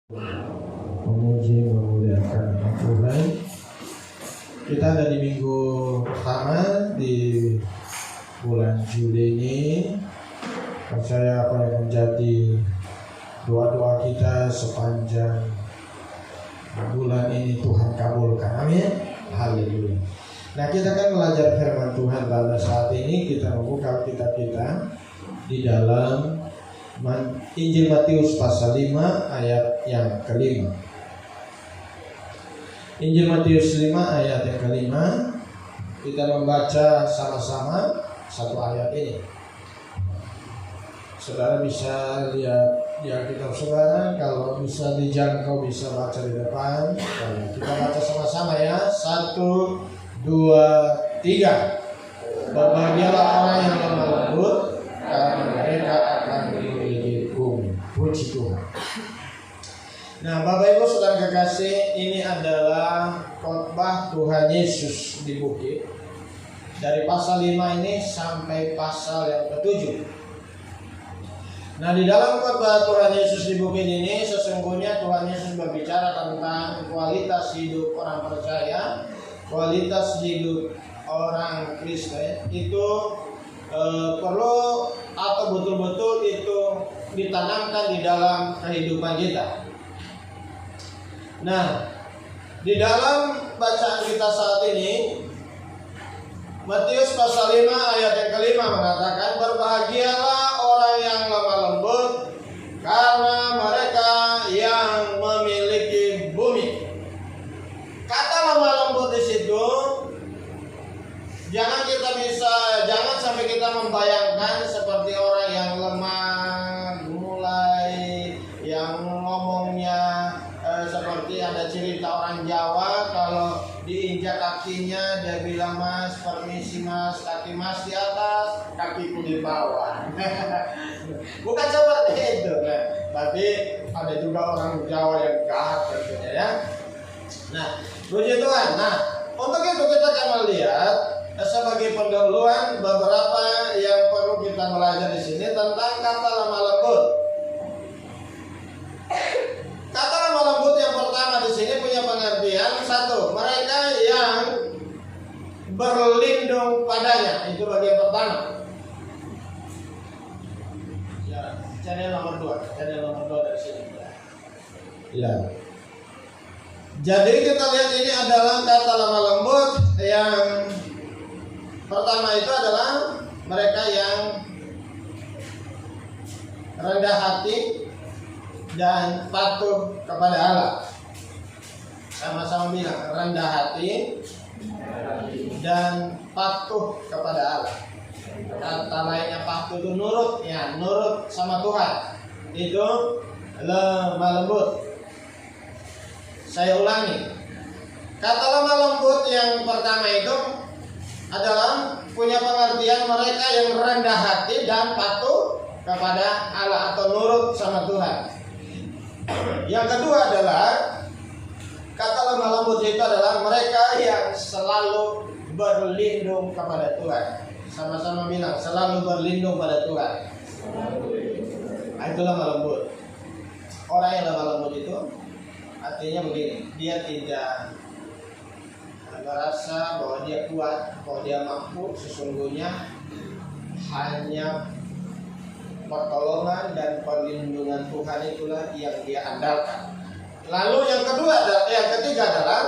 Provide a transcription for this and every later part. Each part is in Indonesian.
Memuji memuliakan Tuhan. Kita ada di minggu pertama di bulan Juli ini. Percaya apa yang menjadi doa-doa kita sepanjang bulan ini Tuhan kabulkan. Amin. Haleluya. Nah, kita kan belajar firman Tuhan pada saat ini. Kita membuka kitab kita di dalam Injil Matius pasal 5 ayat yang kelima. Injil Matius 5 ayat yang kelima. Kita membaca sama-sama satu ayat ini. Saudara bisa lihat di Alkitab saudara. Kalau bisa dijangkau bisa baca di depan. Kita baca sama-sama ya. 1, 2, 3. Berbahagialah orang yang lemah lembut, karena mereka akan dimiliki bumi. Puji Tuhan. Nah, Bapak Ibu Saudara kekasih, ini adalah khotbah Tuhan Yesus di bukit. Dari pasal 5 ini sampai pasal yang ke-7. Nah, di dalam khotbah Tuhan Yesus di bukit ini sesungguhnya Tuhan Yesus berbicara tentang kualitas hidup orang percaya, kualitas hidup orang Kristen itu perlu atau betul-betul itu ditanamkan di dalam kehidupan kita. Nah, di dalam bacaan kita saat ini Matius pasal 5 ayat yang kelima mengatakan, berbahagialah orang yang lemah lembut, karena mereka yang memiliki bumi. Kata lemah lembut di situ, jangan sampai kita membayangkan seperti orang yang lemah, mulai yang ngomongnya seperti ada cerita orang Jawa, kalau diinjak kakinya dia bilang, mas, permisi mas, kaki mas di atas, kakiku di bawah. Bukan seperti itu, nah, tapi ada juga orang Jawa yang jahat tentunya ya. Nah, puji Tuhan. Nah, untuk itu kita akan melihat sebagai pendahuluan beberapa yang perlu kita belajar di sini tentang kata lemah lembut. Kata lemah lembut yang pertama di sini punya pengertian satu, mereka yang berlindung padanya. Itu bagian pertama. Ya, channel nomor 2 dari sini. Ya. Jadi kita lihat ini adalah kata lemah lembut yang pertama itu adalah mereka yang rendah hati dan patuh kepada Allah. Sama-sama bilang, rendah hati dan patuh kepada Allah. Kata lainnya patuh itu nurut, ya, nurut sama Tuhan. Itu lemah lembut. Saya ulangi. Kata lemah lembut yang pertama itu adalah punya pengertian mereka yang rendah hati dan patuh kepada Allah atau nurut sama Tuhan. Yang kedua adalah kata lemah lembut itu adalah mereka yang selalu berlindung kepada Tuhan. Sama-sama bilang, selalu berlindung pada Tuhan. Itu lemah lembut. Orang yang lemah lembut itu artinya begini, dia tidak merasa bahwa dia kuat, bahwa dia mampu. Sesungguhnya hanya pertolongan dan perlindungan Tuhan itulah yang dia andalkan. Lalu yang ketiga adalah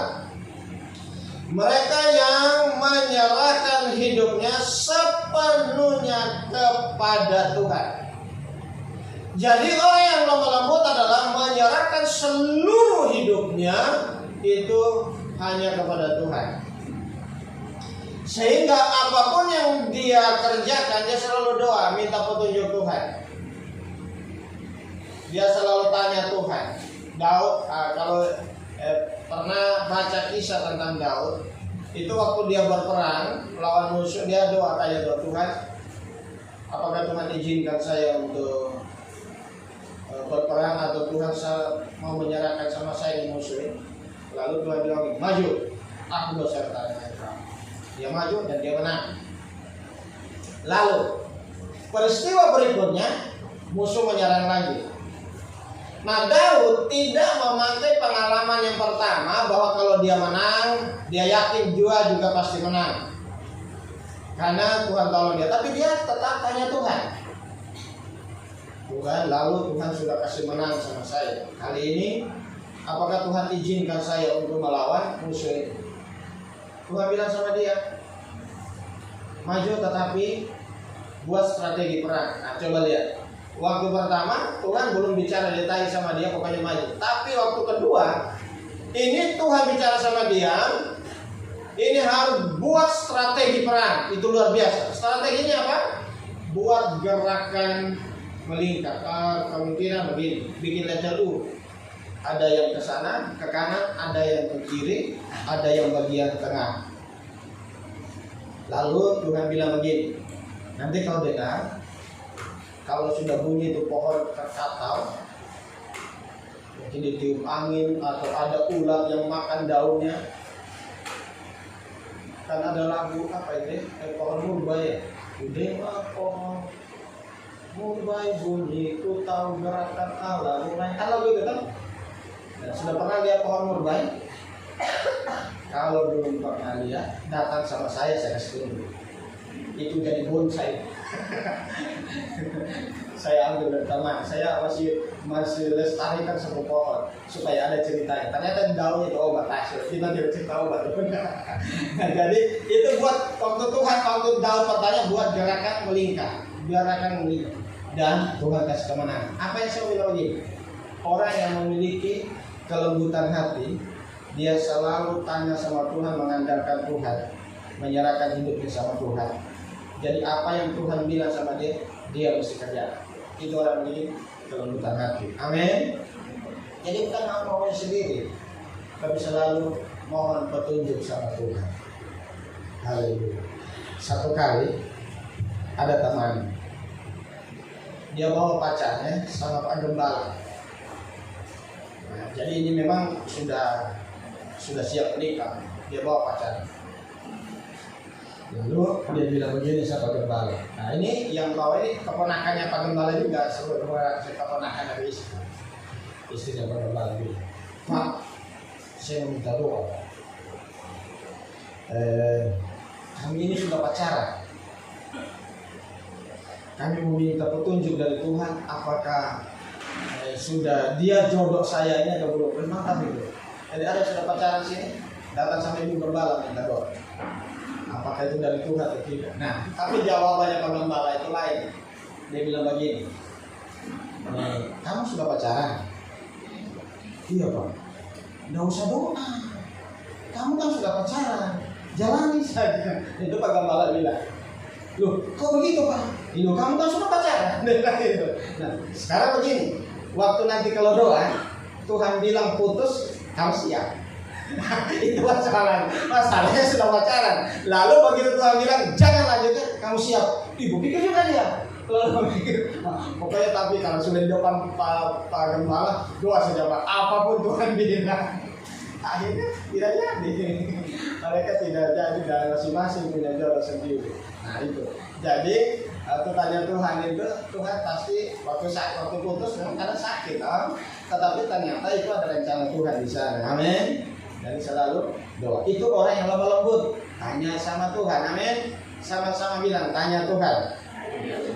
mereka yang menyerahkan hidupnya sepenuhnya kepada Tuhan. Jadi orang yang lemah lembut adalah menyerahkan seluruh hidupnya itu hanya kepada Tuhan. Sehingga apapun yang dia kerjakan, dia selalu doa, minta petunjuk Tuhan. Dia selalu tanya Tuhan. Daud, kalau pernah baca kisah tentang Daud, itu waktu dia berperang melawan musuh, dia doa kayak doa, Tuhan, apakah Tuhan izinkan saya untuk berperang, atau Tuhan mau menyerahkan sama saya di musuh ini? Lalu Tuhan bilang, maju, aku beserta dengan kamu. Dia maju dan dia menang. Lalu peristiwa berikutnya musuh menyerang lagi. Nah, Daud tidak tekanan yang pertama bahwa kalau dia menang, dia yakin juga pasti menang. Karena Tuhan tolong dia, tapi dia tetap tanya Tuhan. Tuhan, lalu Tuhan sudah kasih menang sama saya. Kali ini, apakah Tuhan izinkan saya untuk melawan musuh ini? Tuhan bilang sama dia, maju tetapi buat strategi perang. Nah, coba lihat. Waktu pertama Tuhan belum bicara detail sama dia, pokoknya maju. Tapi waktu kedua, ini Tuhan bicara sama dia, ini harus buat strategi perang. Itu luar biasa. Strateginya apa? Buat gerakan melingkar. Kemungkinan begini, bikin letter U. Ada yang ke sana, ke kanan, ada yang ke kiri, ada yang bagian tengah. Lalu Tuhan bilang begini, nanti kau dengar, kalau sudah bunyi itu pohon terkatau, mungkin ditiup angin atau ada ulat yang makan daunnya. Kan ada lagu apa ini? Pohon murbai. Dewa pohon murbai bunyi, ku tahu gerakan Allah mulai. Kalau gitu kan? Nah, sudah pernah lihat pohon murbai? Kalau belum pernah lihat, datang sama saya kasih tunjuk. Itu jadi bonsai. Saya ambil dari taman, saya masih lestarikan sebuah pohon supaya ada ceritanya. Ternyata daunnya itu obat hasil, kita tidak cerita obat. Nah, jadi itu buat waktu Tuhan, waktu daun pertanyaan buat gerakan melingkar, dan Tuhan kasih kemenangan. Apa yang saya bilang begini? Orang yang memiliki kelembutan hati, dia selalu tanya sama Tuhan, mengandalkan Tuhan, menyerahkan hidupnya sama Tuhan. Jadi apa yang Tuhan bilang sama dia, dia mesti kerja. Itu orang memiliki kelembutan hati. Amin. Jadi bukan maunya sendiri, tapi selalu mohon petunjuk sama Tuhan. Haleluya. Satu kali ada teman, dia bawa pacarnya sama Pak Gembala. Nah, jadi ini memang sudah siap menikah. Dia bawa pacarnya. Lalu dia bilang begini sama Pak Gembala. Nah, ini yang bawa ini keponakannya Pak Gembala juga, sebuah keponakan dari istri. Istrinya Pak Gembala bilang, Pak, saya minta doa. Kami ini sudah pacaran. Kami meminta petunjuk dari Tuhan, apakah sudah dia jodoh saya ini atau belum? Memang itu. Jadi ada sudah pacaran sini, datang sampai Ibu Gembala minta doa. Apakah itu dari Tuhan atau tidak? Nah, tapi jawabannya Pak Gembala itu lain. Dia bilang begini, kamu sudah pacaran? Iya Pak. Nggak usah doa. Kamu kan sudah pacaran, jalani saja. Itu Pak Gembala bilang. Loh, kok begitu Pak? Loh, kamu kan sudah pacaran. Nah, sekarang begini, waktu nanti kalau doa, Tuhan bilang putus, kamu siap. Itu masalahnya sudah pacaran. Lalu begitu Tuhan bilang jangan lanjutkan, kamu siap. Ibu pikir juga dia. Lalu pikir, pokoknya tapi kalau sudah di depan Pak Gembala, doa saja Pak. Apapun Tuhan bilang. Akhirnya tidak jadi. Mereka tidak jadi dan masing-masing punya jodoh sendiri. Nah itu. Jadi waktu tanya Tuhan itu, Tuhan pasti waktu putus karena sakit, tetapi ternyata itu ada rencana Tuhan di sana. Amin. Jadi selalu doa. Itu orang yang lemah lembut, tanya sama Tuhan. Amin. Sama-sama bilang tanya Tuhan.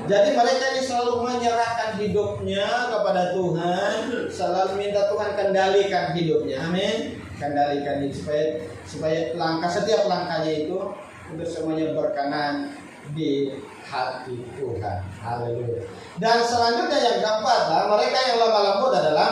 Jadi mereka ini selalu menyerahkan hidupnya kepada Tuhan, selalu minta Tuhan kendalikan hidupnya. Amin. Kendalikan supaya setiap langkahnya itu untuk semuanya berkenan di hati Tuhan. Haleluya. Dan selanjutnya yang keempat, mereka yang lemah lembut adalah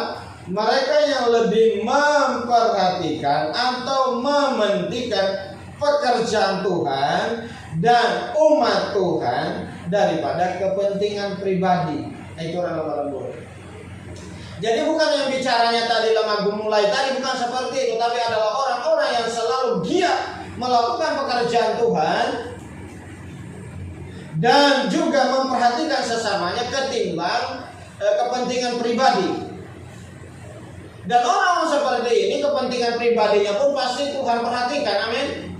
mereka yang lebih memperhatikan atau mementingkan pekerjaan Tuhan dan umat Tuhan daripada kepentingan pribadi. Itu orang lemah lembut. Jadi bukan yang bicaranya tadi lemah gemulai tadi, bukan seperti itu, tapi adalah orang-orang yang selalu giat melakukan pekerjaan Tuhan dan juga memperhatikan sesamanya ketimbang kepentingan pribadi. Dan orang seperti ini kepentingan pribadinya pun pasti Tuhan perhatikan. Amin.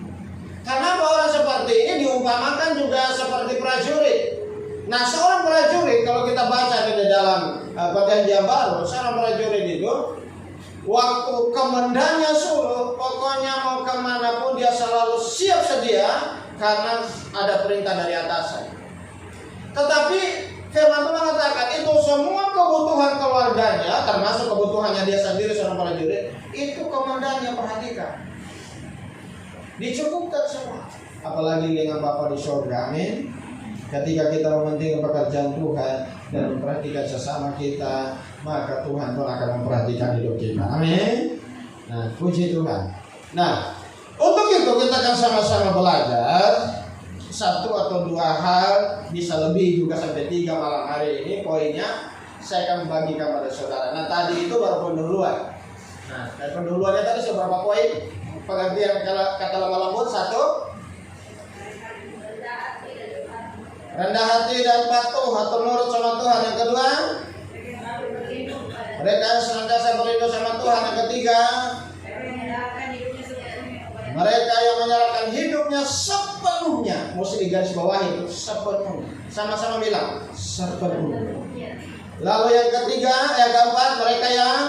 Karena orang seperti ini diumpamakan juga seperti prajurit. Nah, seorang prajurit kalau kita baca di dalam perjanjian baru, seorang prajurit itu Waktu komandannya suruh, pokoknya mau kemanapun dia selalu siap sedia karena ada perintah dari atasan. Tetapi firman Tuhan mengatakan itu semua kebutuhan keluarganya, termasuk kebutuhannya dia sendiri seorang prajurit, itu komandannya perhatikan. Dicukupkan semua. Apalagi dengan Bapa di surga, amin. Ketika kita mementingkan pekerjaan Tuhan dan memperhatikan sesama kita, maka Tuhan pun akan memperhatikan hidup kita, amin. Nah, puji Tuhan. Nah, untuk itu kita akan sama-sama belajar satu atau dua hal, bisa lebih juga sampai 3 malam hari ini. Poinnya saya akan bagikan pada saudara. Nah, tadi itu baru pendahuluan. Nah, dari pendahuluannya tadi seberapa poin? Pengertian kata lemah lembut, 1, rendah hati dan patuh atau nurut sama Tuhan. Yang kedua, mereka yang senantiasa berlindung sama Tuhan. Yang ketiga, mereka yang menyerahkan hidupnya sepenuhnya. Mesti digaris bawahi itu sepenuhnya. Sama-sama bilang sepenuhnya. Lalu yang ketiga, yang keempat, mereka yang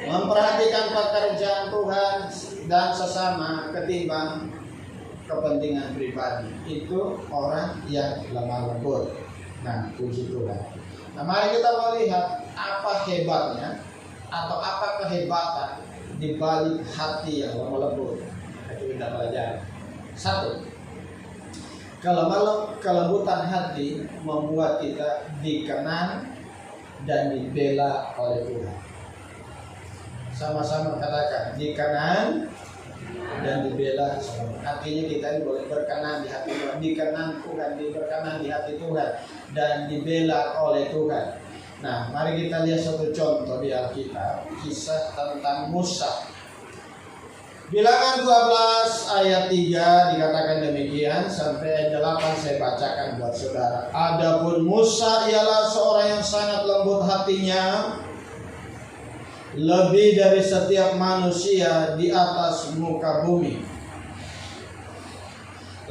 memperhatikan pekerjaan Tuhan dan sesama ketimbang kepentingan pribadi. Itu orang yang lemah lembut. Nah, puji Tuhan. Nah, mari kita melihat apa hebatnya atau apa kehebatan di balik hati yang lemah lembut. Itu kita pelajari. 1. Kelembutan hati membuat kita dikenang dan dibela oleh Tuhan. Sama-sama katakan, dikenang dan dibela. Artinya kita ini boleh berkenan di hati Tuhan, dikenang Tuhan, diberkenan di hati Tuhan, dan dibela oleh Tuhan. Nah, mari kita lihat satu contoh di Alkitab, kisah tentang Musa. Bilangan 12 ayat 3 dikatakan demikian, sampai ayat 8 saya bacakan buat saudara. Adapun Musa ialah seorang yang sangat lembut hatinya, lebih dari setiap manusia di atas muka bumi.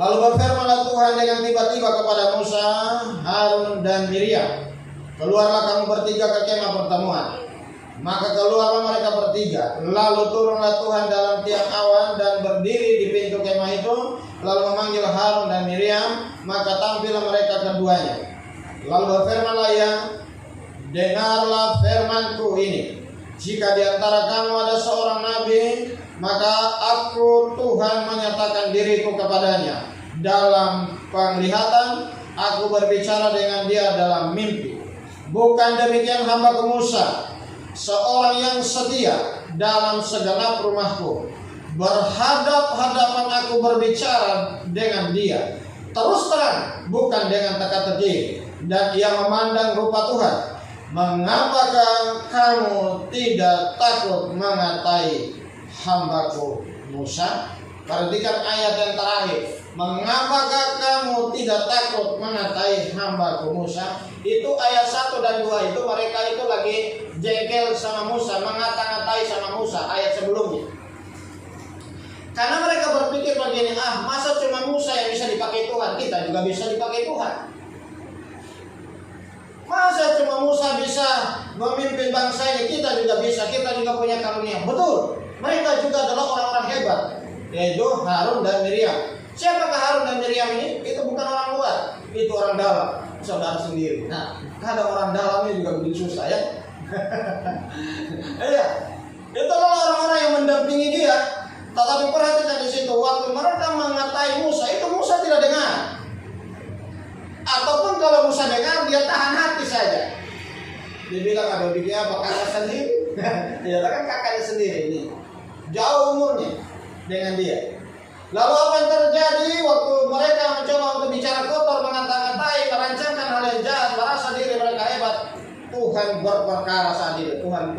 Lalu berfirmanlah Tuhan dengan tiba-tiba kepada Musa, Harun dan Miriam, keluarlah kamu bertiga ke kemah pertemuan. Maka keluarlah mereka bertiga. Lalu turunlah Tuhan dalam tiang awan dan berdiri di pintu kemah itu, lalu memanggil Harun dan Miriam, maka tampillah mereka keduanya. Lalu berfirmanlah ia, dengarlah firmanku ini. Jika di antara kamu ada seorang nabi, maka aku Tuhan menyatakan diriku kepadanya. Dalam penglihatan, aku berbicara dengan dia dalam mimpi. Bukan demikian hambaku Musa, seorang yang setia dalam segenap rumahku. Berhadap-hadapan aku berbicara dengan dia, terus terang, bukan dengan teka-teki. Dan ia memandang rupa Tuhan. Mengapakah kamu tidak takut mengatai hambaku Musa? Perhatikan ayat yang terakhir. Mengapakah kamu tidak takut mengatai hambaku Musa? Itu ayat 1 dan 2 itu mereka itu lagi jengkel sama Musa, mengata-ngatai sama Musa ayat sebelumnya. Karena mereka berpikir begini, masa cuma Musa yang bisa dipakai Tuhan, kita juga bisa dipakai Tuhan. Masa cuma Musa bisa memimpin bangsa ini, kita juga bisa, kita juga punya karunia. Betul, mereka juga adalah orang-orang hebat, yaitu Harun dan Miriam. Siapakah Harun dan Miriam ini? Itu bukan orang luar, itu orang dalam, saudara sendiri. Nah, ada orang dalamnya juga begitu susah ya. Iya, itu orang-orang yang mendampingi dia. Tetapi perhatikan di situ, waktu mereka mengatai Musa, itu Musa tidak dengar. Ataupun kalau Musa dengar, dia tahan hati saja. Dia bilang, ada dia apa kakak sendiri? Dia kan kakaknya sendiri ini. Jauh umurnya dengan dia. Lalu apa yang terjadi waktu mereka mencoba untuk bicara kotor, mengata-ngatai, merancangkan hal yang jahat, merasa diri mereka hebat. Tuhan berperkara saat itu. Tuhan